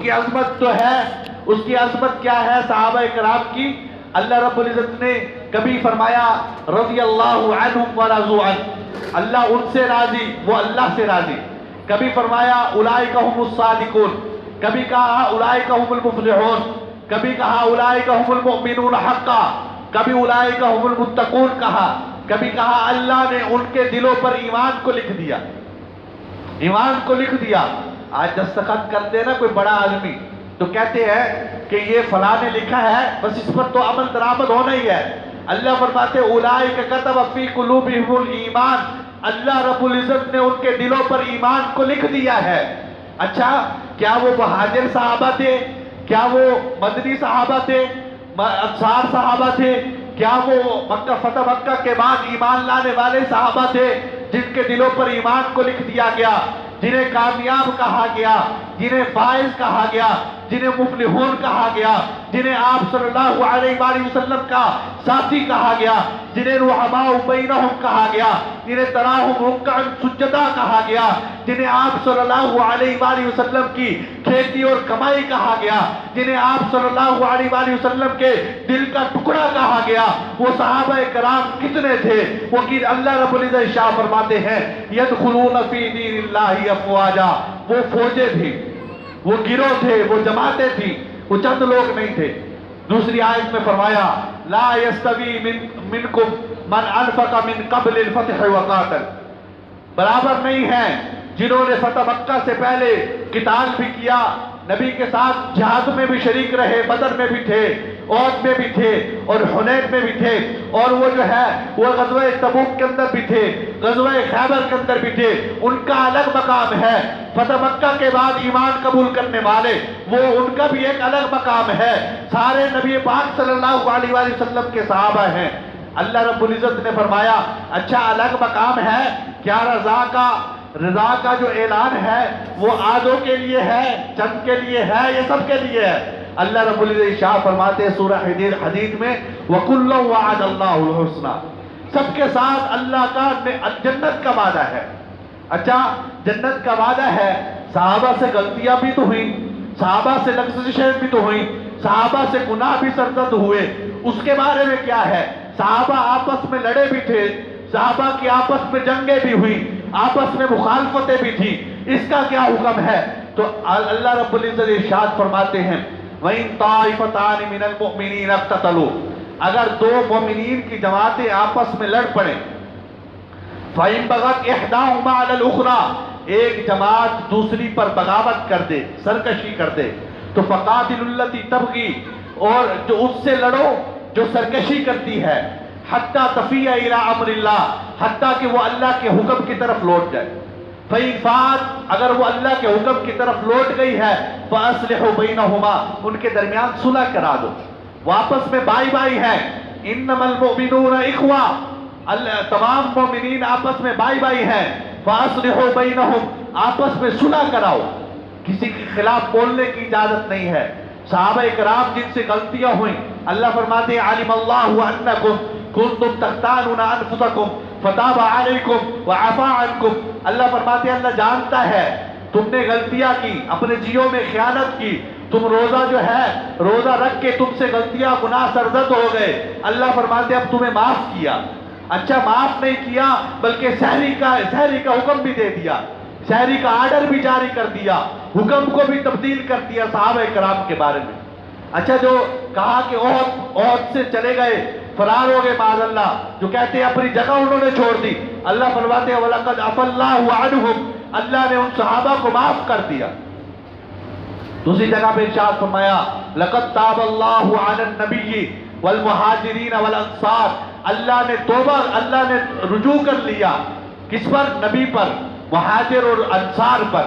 کی عظمت تو ہے، اس کی عظمت کیا ہے صحابہ کرام کی؟ اللہ رب العزت نے کبھی فرمایا رضی اللہ عنہم ورضوا عنہ، اللہ ان سے راضی، وہ اللہ سے راضی۔ کبھی فرمایا اولئک هم الصادقون، کبھی کہا اولئک هم المفلحون، کبھی کہا اولئک هم المؤمنون حقا، کبھی اولئک هم المتقون کہا، کبھی کہا اللہ نے ان کے دلوں پر ایمان کو لکھ دیا، ایمان کو لکھ دیا۔ آج دستخط کرتے نا کوئی بڑا آدمی تو کہتے ہیں کہ یہ فلاں نے لکھا ہے، بس اس پر تو عمل درآمد ہونا ہی ہے۔ اللہ فرماتے اولئک کتب فی قلوبہم الایمان، اللہ رب العزت نے ان کے دلوں پر ایمان کو لکھ دیا ہے۔ اچھا، کیا وہ مہاجر صحابہ تھے؟ کیا وہ مدنی صحابہ تھے؟ انصار صحابہ تھے؟ کیا وہ فتح مکہ کے بعد ایمان لانے والے صحابہ تھے جن کے دلوں پر ایمان کو لکھ دیا گیا، جنہیں کامیاب کہا گیا، جنہیں فائز کہا گیا، جنہیں مفلحون کہا گیا، جنہیں آپ صلی اللہ علیہ وآلہ وسلم کا ساتھی کہا گیا، جنہیں رحماء بینہم کہا گیا، جنہیں تراہم رکعا سجدا کہا گیا، جنہیں آپ صلی اللہ علیہ وآلہ وسلم کی کھیتی اور کمائی کہا گیا، جنہیں آپ صلی اللہ علیہ وآلہ وسلم کے دل کا ٹکڑا کہا گیا، وہ صحابہ کرام کتنے تھے؟ وہ کہ اللہ رب العزت شاہ فرماتے ہیں یدخلون فی دین اللہ افواجا، وہ فوجیں تھی، وہ گروہ تھے، وہ جماعتیں تھیں، وہ چند لوگ نہیں تھے۔ دوسری آیت میں فرمایا لا یستوی منکم من انفق من قبل الفتح وقاتل، برابر نہیں ہیں جنہوں نے فتح مکہ سے پہلے قتال بھی کیا، نبی کے ساتھ جہاد میں بھی شریک رہے، بدر میں بھی تھے، احد میں بھی تھے اور حنین میں بھی تھے، اور وہ جو ہے وہ غزوہ تبوک کے اندر بھی تھے، غزوہ خیبر کے اندر بھی تھے، ان کا الگ مقام ہے۔ فتح مکہ کے بعد ایمان قبول کرنے والے وہ ان کا بھی ایک الگ مقام ہے، سارے نبی پاک صلی اللہ علیہ وآلہ وسلم کے صحابہ ہیں۔ اللہ رب العزت نے فرمایا اچھا الگ مقام ہے، کیا رضا کا جو اعلان ہے وہ آدھوں کے لیے ہے، چند کے لیے ہے، یہ سب کے لیے ہے؟ اللہ رب العزت شاہ فرماتے ہیں سورہ حدید میں وَكُلًّا وَعَدَ اللَّهُ الْحُسْنَى، سب کے ساتھ اللہ کا جنت کا وعدہ ہے۔ اچھا جنت کا وعدہ ہے، صحابہ سے غلطیاں بھی تو ہوئیں، صحابہ سے لغزشیں بھی تو ہوئیں، صحابہ سے گناہ بھی سرزد ہوئے، اس کے بارے میں کیا ہے؟ صحابہ آپس میں لڑے بھی تھے، صحابہ کی آپس میں جنگیں بھی ہوئی، آپس میں مخالفتیں بھی تھی، اس کا کیا حکم ہے؟ تو اللہ رب العزت ارشاد فرماتے ہیں وَإِن طَائِفَتَانِ مِنَ الْمُؤْمِنِينَ اقْتَتَلُوا، اگر دو مومنین کی جماعتیں آپس میں لڑ پڑیں، فَإِن بَغَتْ إِحْدَاهُمَا عَلَى الْأُخْرَى، ایک جماعت دوسری پر بغاوت کر دے، سرکشی کر دے، تو فَقَاتِلُوا الَّتِي تَبْغِي، اور جو اس سے لڑو جو سرکشی کرتی ہے، حتیٰ تفیہ الی امر اللہ، حتیٰ کہ وہ اللہ کے حکم کی طرف لوٹ جائے۔ فَإِن فَاءَتْ، اگر وہ اللہ کے حکم کی طرف لوٹ گئی ہے، فَأَصْلِحُوا بَيْنَهُمَا، ان کے درمیان صلح کرا دو، وہ آپس میں بھائی بھائی ہیں۔ إِنَّمَا الْمُؤْمِنُونَ إِخْوَةٌ، تمام مومنین آپس میں بھائی بھائی ہیں۔ فَأَصْلِحُوا بَيْنَهُمْ، آپس میں صلح کراؤ، کسی کے خلاف بولنے کی اجازت نہیں ہے۔ صحابہ کرام جن سے غلطیاں ہوئیں، اللہ فرماتے ہیں عَلِمَ اللَّهُ أَنَّكُمْ كُنتُمْ تَخْتَانُونَ أَنفُسَكُمْ فَتَابَ عَلَيْكُمْ وَعَفَا عَنْكُمْ، اللہ فرماتے ہیں اللہ جانتا ہے تم نے غلطیاں کی، اپنے جیوں میں خیانت کی، تم روزہ جو ہے روزہ رکھ کے تم سے غلطیاں گناہ سرزد ہو گئے، اللہ فرماتے ہیں اب تمہیں معاف کیا۔ اچھا معاف نہیں کیا بلکہ سحری کا حکم بھی دے دیا، سحری کا آرڈر بھی جاری کر دیا، حکم کو بھی تبدیل کر دیا صحابہ کرام کے بارے میں۔ اچھا جو کہا کہ احد سے چلے گئے، فرار ہو گئے معاذ اللہ، جو کہتے ہیں اپنی جگہ انہوں نے چھوڑ دی، اللہ فرماتے ہیں وَلَقَدْ عَفَا اللَّهُ عَنْهُمْ، اللہ نے ان صحابہ کو معاف کر دیا۔ دوسری جگہ پہ ارشاد فرمایا لَقَدْ تَابَ اللَّهُ عَلَى النَّبِيِّ وَالْمُهَاجِرِينَ وَالْأَنصَارِ، اللہ نے رجوع کر لیا، کس پر؟ نبی پر، مہاجر اور انصار پر۔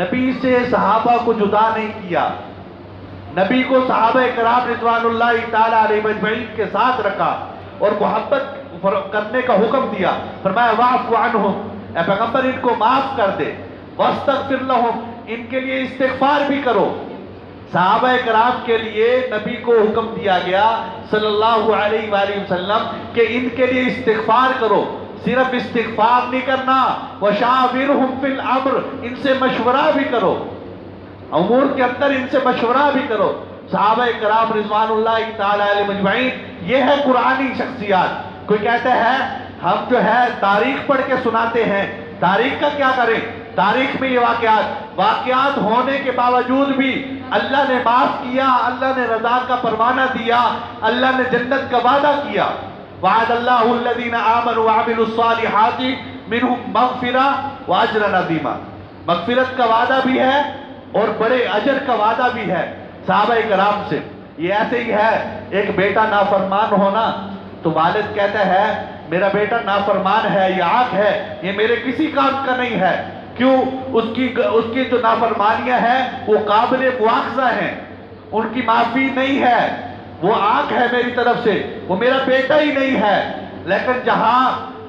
نبی سے صحابہ کو جدا نہیں کیا، نبی کو صحابہ کرام رضوان اللہ تعالیٰ علیہ مجمعین کے ساتھ رکھا اور محبت کرنے کا حکم دیا، فرمایا وَاعْفُ عَنْهُمْ، اے پیغمبر ان کو معاف کر دے، وَاسْتَغْفِرْ لَهُمْ، ان کے لیے استغفار بھی کرو۔ صحابہ کرام کے لیے نبی کو حکم دیا گیا صلی اللہ علیہ وآلہ وسلم کہ ان کے لیے استغفار کرو، صرف استغفار نہیں کرنا، وَشَاوِرْهُمْ فِي الْأَمْرِ، ان سے مشورہ بھی کرو۔ امور کے اندر ان سے مشورہ بھی کرو. صحابہ کرام رضوان اللہ تعالی علیہم اجمعین یہ ہے قرآنی شخصیات. کوئی کہتا ہے ہم جو ہے تاریخ پڑھ کے سناتے ہیں، تاریخ کا کیا کریں؟ تاریخ میں یہ واقعات ہونے کے باوجود بھی اللہ نے معاف کیا، اللہ نے رضا کا پروانہ دیا، اللہ نے جنت کا وعدہ کیا. وعد اللہ الذین آمنوا وعملوا الصالحات منہم مغفرہ واجرا عظیما. مغفرت کا وعدہ بھی ہے اور بڑے اجر کا وعدہ بھی ہے صحابہ کرام سے. یہ ایسے ہی ہے، ایک بیٹا نافرمان ہونا تو والد کہتا ہے میرا بیٹا نافرمان ہے، یہ عاق ہے، یہ میرے کسی کام کا نہیں ہے. کیوں؟ اس کی جو نافرمانیاں ہیں وہ قابل مواخذہ ہیں، ان کی معافی نہیں ہے. وہ عاق ہے میری طرف سے، وہ میرا بیٹا ہی نہیں ہے. لیکن جہاں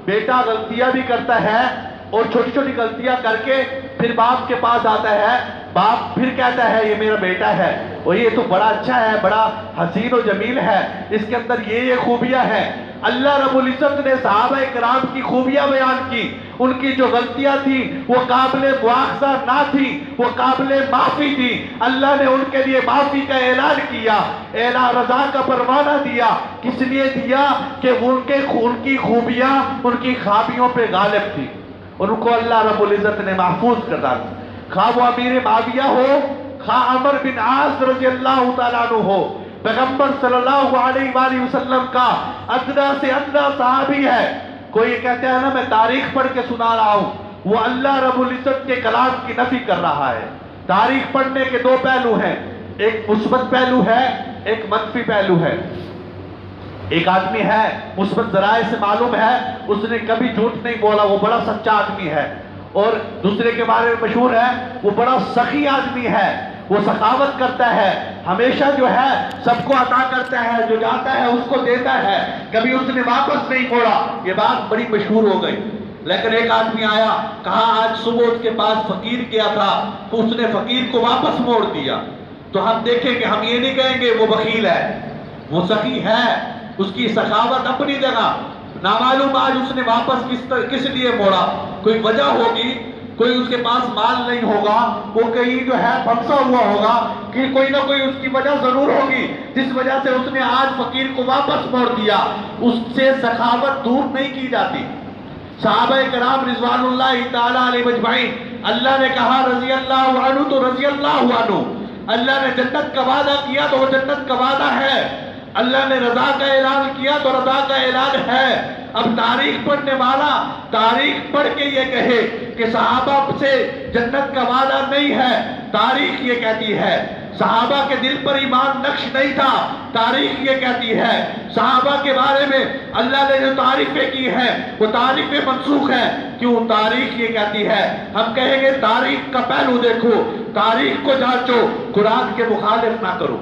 بیٹا غلطیاں بھی کرتا ہے اور چھوٹی چھوٹی غلطیاں کر کے پھر باپ کے پاس آتا ہے، باپ پھر کہتا ہے یہ میرا بیٹا ہے اور یہ تو بڑا اچھا ہے، بڑا حسین و جمیل ہے، اس کے اندر یہ خوبیاں ہیں. اللہ رب العزت نے صحابہ کرام کی خوبیاں بیان کی. ان کی جو غلطیاں تھیں وہ قابل مواخذہ نہ تھی، وہ قابل معافی تھی. اللہ نے ان کے لیے معافی کا اعلان کیا، اعلان رضا کا پروانہ دیا. کس لیے دیا؟ کہ ان کی خوبیاں ان کی خابیوں پہ غالب تھی، ان کو اللہ رب العزت نے محفوظ کر رہا. خواہ وہ امیر معاویہ ہو، خواہ عمر بن عاص رضی اللہ تعالیٰ عنہ ہو، پیغمبر صلی اللہ علیہ وآلہ وسلم کا ادنا سے ادنا صحابی ہے. کوئی یہ کہتا ہے نا میں تاریخ پڑھ کے سنا رہا ہوں، وہ اللہ رب العزت کے کلام کی نفی کر رہا ہے. تاریخ پڑھنے کے دو پہلو ہیں، ایک مثبت پہلو ہے، ایک منفی پہلو ہے. ایک آدمی ہے مثبت ذرائع سے معلوم ہے اس نے کبھی جھوٹ نہیں بولا، وہ بڑا سچا آدمی ہے. اور دوسرے کے بارے میں مشہور ہے وہ بڑا سخی آدمی ہے، وہ سخاوت کرتا ہے، ہمیشہ جو ہے سب کو عطا کرتا ہے، جو جاتا ہے اس کو دیتا ہے، کبھی اس نے واپس نہیں موڑا. یہ بات بڑی مشہور ہو گئی. لیکن ایک آدمی آیا، کہا آج صبح اس کے پاس فقیر گیا تھا تو اس نے فقیر کو واپس موڑ دیا. تو ہم دیکھیں کہ ہم یہ نہیں کہیں گے وہ بخیل ہے، وہ سخی ہے، اس کی سخاوت اپنی جگہ. نامعلوم آج اس نے واپس کس لیے موڑا، کوئی وجہ ہوگی، کوئی اس کے پاس مال نہیں ہوگا، وہ کہیں جو ہے پھنسا ہوا ہوگا، کہ کوئی نہ کوئی اس کی وجہ ضرور ہوگی جس وجہ سے اس نے آج فقیر کو واپس موڑ دیا. اس سے سخاوت دور نہیں کی جاتی. صحابہ کرام رضوان اللہ تعالی علیہ اجمعین، اللہ نے کہا رضی اللہ عنہ تو رضی اللہ عنہ، اللہ نے جنت کا وعدہ کیا تو وہ جنت کا وعدہ ہے، اللہ نے رضا کا اعلان کیا تو رضا کا اعلان ہے. اب تاریخ پڑھنے والا تاریخ پڑھ کے یہ کہے کہ صحابہ سے جنت کا وعدہ نہیں ہے، تاریخ یہ کہتی ہے. صحابہ کے دل پر ایمان نقش نہیں تھا، تاریخ یہ کہتی ہے. صحابہ کے بارے میں اللہ نے جو تعریفیں کی ہیں وہ تعریفیں منسوخ ہیں. کیوں؟ تاریخ یہ کہتی ہے. ہم کہیں گے تاریخ کا پہلو دیکھو، تاریخ کو جانچو، قرآن کے مخالف نہ کرو.